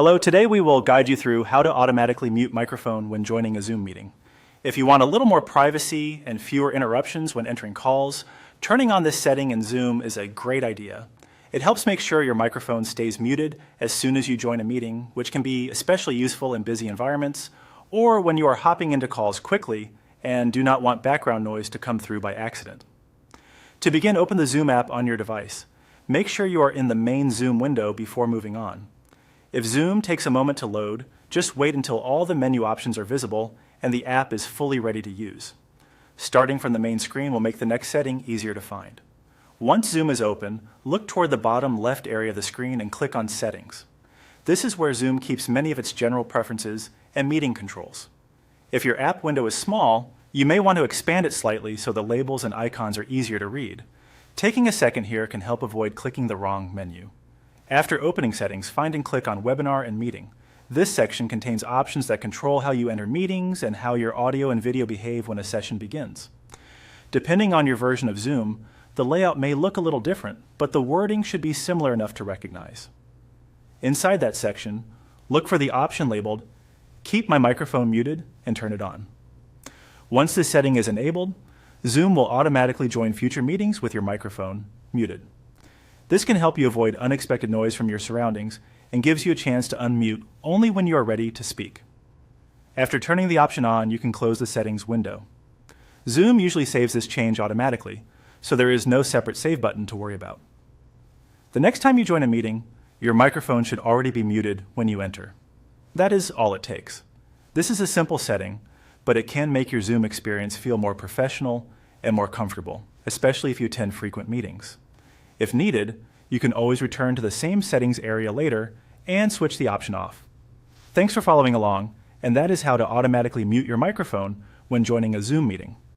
Hello, today we will guide you through how to automatically mute microphone when joining a Zoom meeting. If you want a little more privacy and fewer interruptions when entering calls, turning on this setting in Zoom is a great idea. It helps make sure your microphone stays muted as soon as you join a meeting, which can be especially useful in busy environments or when you are hopping into calls quickly and do not want background noise to come through by accident. To begin, open the Zoom app on your device. Make sure you are in the main Zoom window before moving on. If Zoom takes a moment to load, just wait until all the menu options are visible and the app is fully ready to use. Starting from the main screen will make the next setting easier to find. Once Zoom is open, look toward the bottom left area of the screen and click on Settings. This is where Zoom keeps many of its general preferences and meeting controls. If your app window is small, you may want to expand it slightly so the labels and icons are easier to read. Taking a second here can help avoid clicking the wrong menu. After opening Settings, find and click on Webinar and Meeting. This section contains options that control how you enter meetings and how your audio and video behave when a session begins. Depending on your version of Zoom, the layout may look a little different, but the wording should be similar enough to recognize. Inside that section, look for the option labeled Keep my microphone muted and turn it on. Once this setting is enabled, Zoom will automatically join future meetings with your microphone muted. This can help you avoid unexpected noise from your surroundings and gives you a chance to unmute only when you are ready to speak. After turning the option on, you can close the settings window. Zoom usually saves this change automatically, so there is no separate save button to worry about. The next time you join a meeting, your microphone should already be muted when you enter. That is all it takes. This is a simple setting, but it can make your Zoom experience feel more professional and more comfortable, especially if you attend frequent meetings. If needed, you can always return to the same settings area later and switch the option off. Thanks for following along, and that is how to automatically mute your microphone when joining a Zoom meeting.